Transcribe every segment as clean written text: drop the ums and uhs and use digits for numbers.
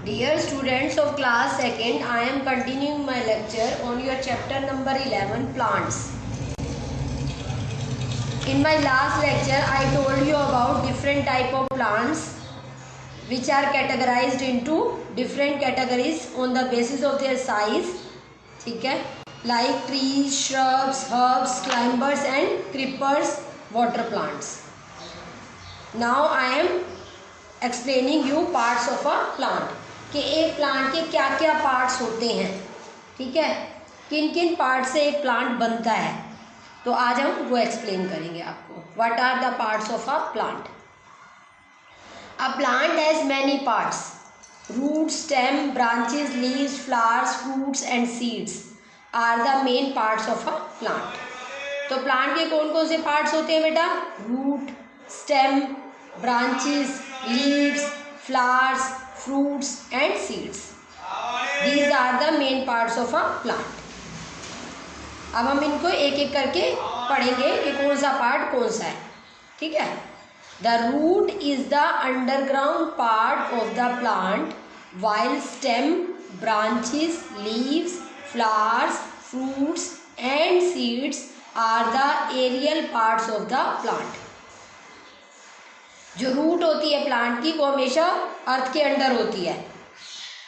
Dear students of class 2nd, I am continuing my lecture on your chapter number 11, plants. In my last lecture, I told you about different type of plants which are categorized into different categories on the basis of their size. ठीक है, like trees, shrubs, herbs, climbers and creepers, water plants. Now I am explaining you parts of a plant. कि एक plant के क्या क्या parts होते हैं, ठीक है, किन किन पार्ट से एक प्लांट बनता है, तो आज हम वो एक्सप्लेन करेंगे आपको. What are the parts of a plant. A plant has many parts. Root, stem, branches, leaves, flowers, fruits and seeds are the main parts of a plant. तो प्लांट के कौन कौन से पार्ट्स होते हैं बेटा? Root, stem, branches, leaves, flowers, fruits and seeds. These are the main parts of a plant. अब हम इनको एक एक करके पढ़ेंगे कि कौन सा पार्ट कौन सा है, ठीक है. The root is the underground part of the plant, while stem, branches, leaves, flowers, fruits and seeds are the aerial parts of the plant. जो रूट होती है प्लांट की वो हमेशा अर्थ के अंडर होती है,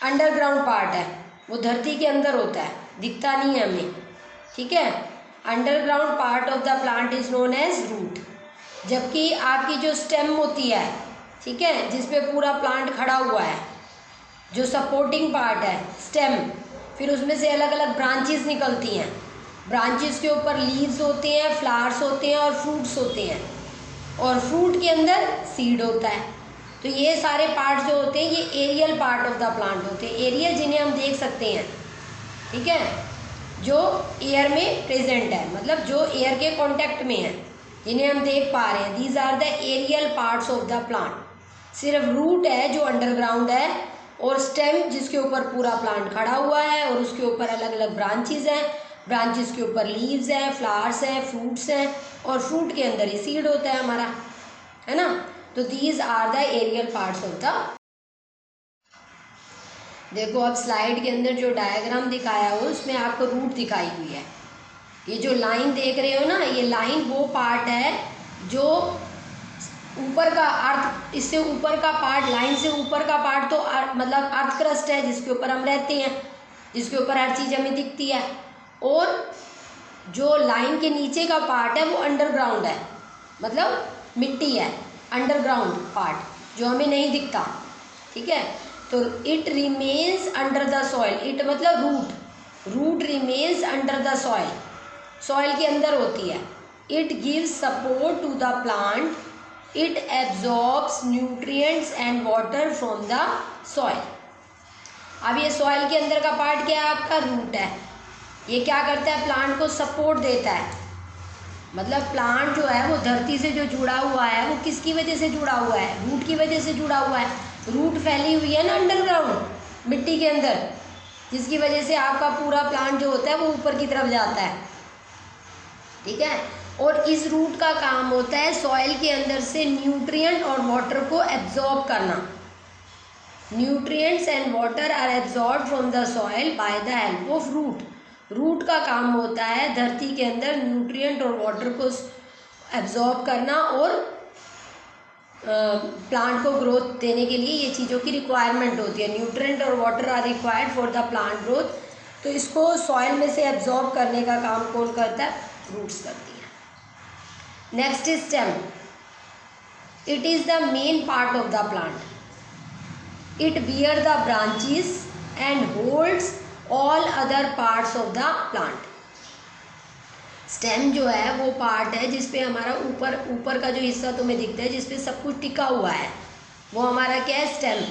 अंडरग्राउंड पार्ट है, वो धरती के अंदर होता है, दिखता नहीं है हमें, ठीक है. Underground part of the plant is known as root. जबकि आपकी जो स्टेम होती है, ठीक है, जिसपे पूरा प्लांट खड़ा हुआ है, जो सपोर्टिंग पार्ट है स्टेम, फिर उसमें से अलग अलग ब्रांचेस निकलती हैं. ब्रांचेस के ऊपर लीव्स होते हैं, फ्लावर्स होते हैं और फ्रूट्स होते हैं, और फ्रूट के अंदर सीड होता है. तो ये सारे पार्ट जो होते हैं ये aerial part of the plant होते हैं. एरियल जिन्हें हम देख सकते हैं, ठीक है, जो एयर में प्रेजेंट है, मतलब जो एयर के कांटेक्ट में है, जिन्हें हम देख पा रहे हैं. These are the aerial parts of the plant. सिर्फ रूट है जो अंडरग्राउंड है, और स्टेम जिसके ऊपर पूरा प्लांट खड़ा हुआ है, और उसके ऊपर अलग अलग ब्रांचेस हैं. ब्रांचेस के ऊपर लीव्स हैं, फ्लावर्स हैं, फ्रूट्स हैं, और फ्रूट के अंदर ही सीड होता है हमारा, है ना. तो these are the aerial parts of the. देखो अब स्लाइड के अंदर जो डायग्राम दिखाया हो उसमें आपको रूट दिखाई हुई है. ये जो लाइन देख रहे हो ना, ये लाइन वो पार्ट है जो ऊपर का अर्थ, इससे ऊपर का पार्ट, लाइन से ऊपर का पार्ट तो मतलब अर्थ क्रस्ट है, जिसके ऊपर हम रहते हैं, जिसके ऊपर हर चीज़ हमें दिखती है. और जो लाइन के नीचे का पार्ट है वो अंडरग्राउंड है, मतलब मिट्टी है, अंडरग्राउंड पार्ट जो हमें नहीं दिखता, ठीक है. तो it remains under the soil. It मतलब root. Root remains under the soil, soil के अंदर होती है. It gives support to the plant. It absorbs nutrients and water from the soil. अब ये सॉइल के अंदर का पार्ट क्या है? आपका रूट है. ये क्या करता है? प्लांट को सपोर्ट देता है. मतलब प्लांट जो है वो धरती से जो जुड़ा हुआ है वो किसकी वजह से जुड़ा हुआ है? रूट की वजह से जुड़ा हुआ है. रूट फैली हुई है ना अंडरग्राउंड मिट्टी के अंदर, जिसकी वजह से आपका पूरा प्लांट जो होता है वो ऊपर की तरफ जाता है, ठीक है. और इस रूट का काम होता है सॉइल के अंदर से न्यूट्रिएंट और वाटर को एब्जॉर्ब करना. Nutrients and water are absorb from the soil by the help of root. Root का काम होता है धरती के अंदर न्यूट्रिएंट और वाटर को एब्जॉर्ब करना, और प्लांट को ग्रोथ देने के लिए ये चीज़ों की रिक्वायरमेंट होती है. न्यूट्रिएंट और water are required for the plant growth. तो इसको सॉइल में से एब्जॉर्ब करने का काम कौन करता है? रूट्स करती है. Next is stem. It is the main part of the plant. It bear the branches and holds all other parts of the plant. Stem जो है वो पार्ट है जिसपे हमारा ऊपर का जो हिस्सा तुम्हें दिखता है, जिसपे सब कुछ टिका हुआ है, वो हमारा क्या है? स्टेम.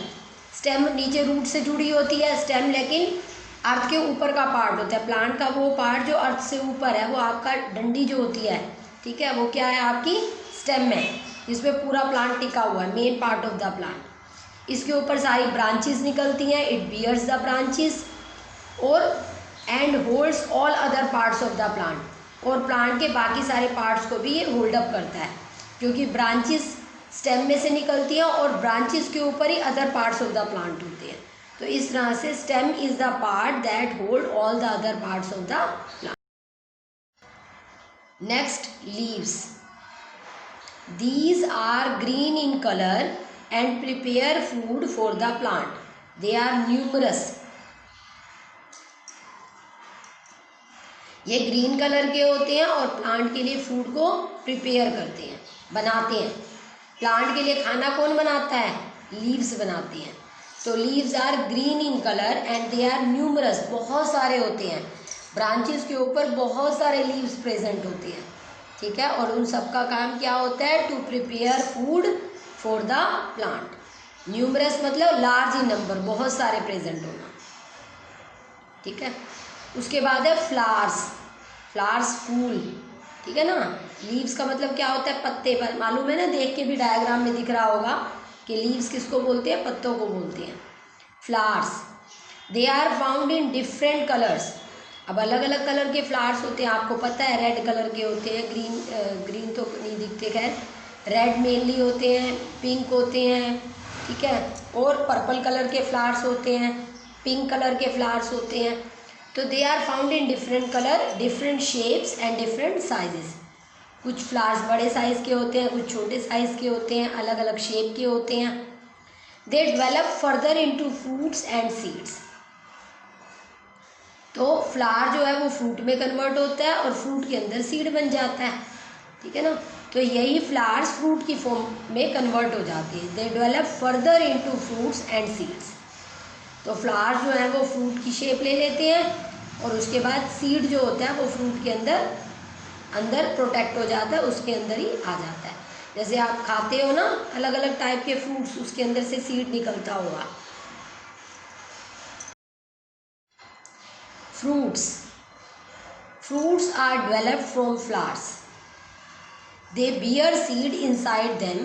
स्टेम नीचे रूट से जुड़ी होती है. स्टेम लेकिन अर्थ के ऊपर का पार्ट होता है. प्लांट का वो पार्ट जो अर्थ से ऊपर है वो आपका डंडी जो होती है, ठीक है, वो क्या है? आपकी स्टेम में, जिसपे पूरा प्लांट टिका हुआ है, main part of the plant. इसके ऊपर सारी ब्रांचेस निकलती हैं. इट बियर्स द ब्रांचेस और and holds all other parts of the plant. और प्लांट के बाकी सारे पार्ट्स को भी ये होल्ड अप करता है, क्योंकि ब्रांचेस स्टेम में से निकलती हैं और ब्रांचेस के ऊपर ही other parts of the plant होते हैं. तो इस तरह से stem is the part that hold all the other parts of the plant. Next, leaves. These are green in color and prepare food for the plant. They are numerous. ये green colour के होते हैं और plant के लिए food को prepare करते हैं, बनाते हैं। प्लांट के लिए खाना कौन बनाता है? लीव्स बनाती हैं। तो leaves are green in colour and they are numerous, बहुत सारे होते हैं। ब्रांचेस के ऊपर बहुत सारे लीव्स प्रेजेंट होते हैं, ठीक है। और उन सब का काम क्या होता है? To prepare food for the plant. Numerous मतलब लार्ज इन नंबर, बहुत सारे प्रेजेंट होना, ठीक है। उसके बाद है फ्लावर्स। फ्लावर्स फूल, ठीक है ना। लीव्स का मतलब क्या होता है? पत्ते पर, मालूम है ना, देख के भी डायग्राम में दिख रहा होगा कि लीव्स किसको बोलते हैं? पत्तों को बोलते हैं। Flowers, they are found in different colours. अब अलग अलग कलर के फ्लावर्स होते हैं, आपको पता है। रेड कलर के होते हैं, ग्रीन तो नहीं दिखते, खैर रेड मेनली होते हैं, पिंक होते हैं, ठीक है। और पर्पल कलर के फ्लावर्स होते हैं, पिंक कलर के फ्लावर्स होते हैं। तो they are found in different colour, different shapes and different sizes. कुछ फ्लावर्स बड़े साइज़ के होते हैं, कुछ छोटे साइज़ के होते हैं, अलग अलग शेप के होते हैं। They develop further into fruits and seeds. तो फ्लावर जो है वो फ्रूट में कन्वर्ट होता है और फ्रूट के अंदर सीड बन जाता है, ठीक है ना। तो यही फ्लावर्स फ्रूट की फॉर्म में कन्वर्ट हो जाती है। They develop further into fruits and seeds. तो फ्लावर जो है वो फ्रूट की शेप ले लेते हैं और उसके बाद सीड जो होता है वो फ्रूट के अंदर प्रोटेक्ट हो जाता है, उसके अंदर ही आ जाता है। जैसे आप खाते हो ना अलग अलग टाइप के फ्रूट्स, उसके अंदर से सीड निकलता होगा। Fruits are developed from flowers. They bear seed inside them.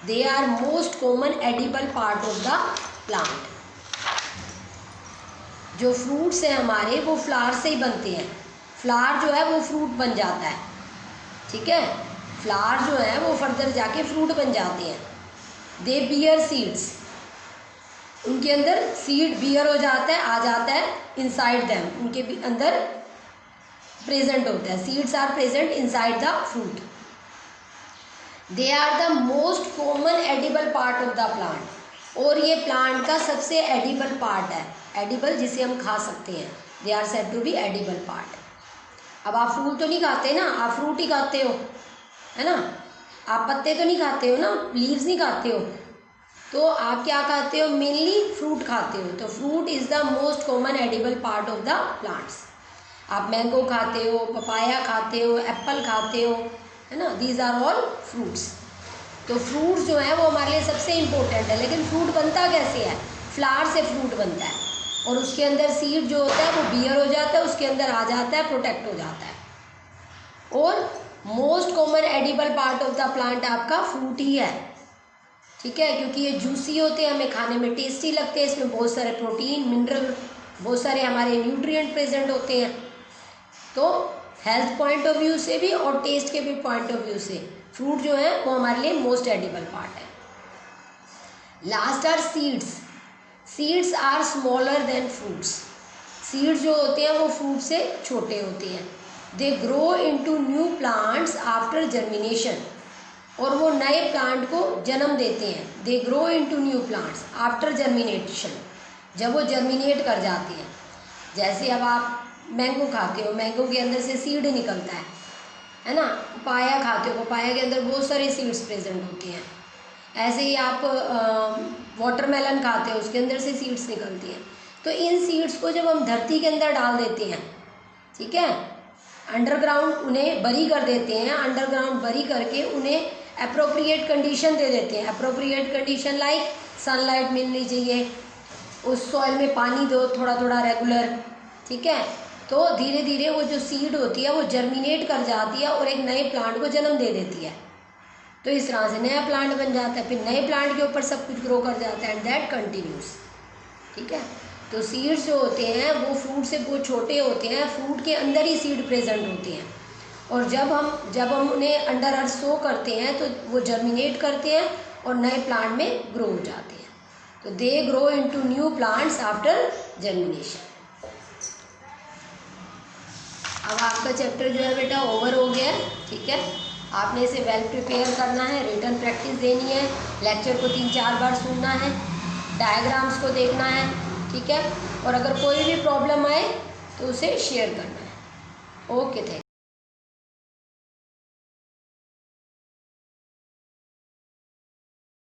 They are most common edible part of the plant. जो फ्रूट्स हैं हमारे वो फ्लावर से ही बनते हैं। फ्लावर जो है वो फ्रूट बन जाता है, ठीक है। फ्लावर जो है वो फर्दर जाके फ्रूट बन जाते हैं। दे बियर सीड्स, उनके अंदर सीड बियर हो जाता है, आ जाता है इनसाइड देम, उनके भी अंदर प्रेजेंट होता है। Seeds are present inside the fruit. They are the most common edible part of the plant. और ये प्लांट का सबसे एडिबल पार्ट है, एडिबल जिसे हम खा सकते हैं। They are said to be edible part. अब आप फूल तो नहीं खाते ना, आप फ्रूट ही खाते हो, है ना। आप पत्ते तो नहीं खाते हो ना, लीव्स नहीं खाते हो, तो आप क्या खाते हो? मेनली फ्रूट खाते हो। तो fruit is the most common edible part of the plants. आप मैंगो खाते हो, पपाया खाते हो, एप्पल खाते हो, है ना। These are all fruits. तो फ्रूट्स जो है वो हमारे लिए सबसे इम्पोर्टेंट है। लेकिन फ्रूट बनता कैसे है? फ्लावर से फ्रूट बनता है और उसके अंदर सीड जो होता है वो बियर हो जाता है, उसके अंदर आ जाता है, प्रोटेक्ट हो जाता है। और most common edible part of the plant आपका फ्रूट ही है, ठीक है। क्योंकि ये जूसी होते हैं, हमें खाने में टेस्टी लगते हैं, इसमें बहुत सारे प्रोटीन, मिनरल, बहुत सारे हमारे न्यूट्रिएंट प्रेजेंट होते हैं। तो हेल्थ पॉइंट ऑफ व्यू से भी और टेस्ट के भी पॉइंट ऑफ व्यू से फ्रूट जो है वो हमारे लिए मोस्ट एडिबल पार्ट है। Last are seeds. Seeds are smaller than fruits. Seeds जो होते हैं वो फ्रूट से छोटे होते हैं। They grow into new plants after germination. और वो नए प्लांट को जन्म देते हैं। They grow into new plants after germination, जब वो जर्मिनेट कर जाते हैं। जैसे अब आप मैंगो खाते हो, मैंगो के अंदर से सीड निकलता है ना। पपाया खाते हो, पपाया के अंदर बहुत सारे सीड्स प्रेजेंट होते हैं। ऐसे ही आप वाटरमेलन खाते हो, उसके अंदर से सीड्स निकलती हैं। तो इन सीड्स को जब हम धरती के अंदर डाल देते हैं, ठीक है, अंडरग्राउंड उन्हें बरी कर देते हैं। अंडरग्राउंड बरी करके उन्हें अप्रोप्रिएट कंडीशन दे देते हैं। अप्रोप्रिएट कंडीशन लाइक सनलाइट मिलनी चाहिए, उस सॉइल में पानी दो थोड़ा थोड़ा रेगुलर, ठीक है। तो धीरे धीरे वो जो सीड होती है वो जर्मिनेट कर जाती है और एक नए प्लांट को जन्म दे देती है। तो इस तरह से नया प्लांट बन जाता है, फिर नए प्लांट के ऊपर सब कुछ ग्रो कर जाता है एंड दैट कंटिन्यूस, ठीक है। तो सीड्स जो होते हैं वो फ्रूट से बहुत छोटे होते हैं, फ्रूट के अंदर ही सीड प्रेजेंट होते हैं। और जब हम उन्हें अंडर अर्थ सो करते हैं तो वो जर्मिनेट करते हैं और नए प्लांट में ग्रो हो जाते हैं। तो दे grow into new plants after germination. अब आपका चैप्टर जो है बेटा ओवर हो गया, ठीक है। आपने इसे वेल प्रिपेयर करना है, रिटन प्रैक्टिस देनी है, लेक्चर को 3-4 बार सुनना है, डायग्राम्स को देखना है, ठीक है। और अगर कोई भी प्रॉब्लम आए तो उसे शेयर करना है। Okay, thank you.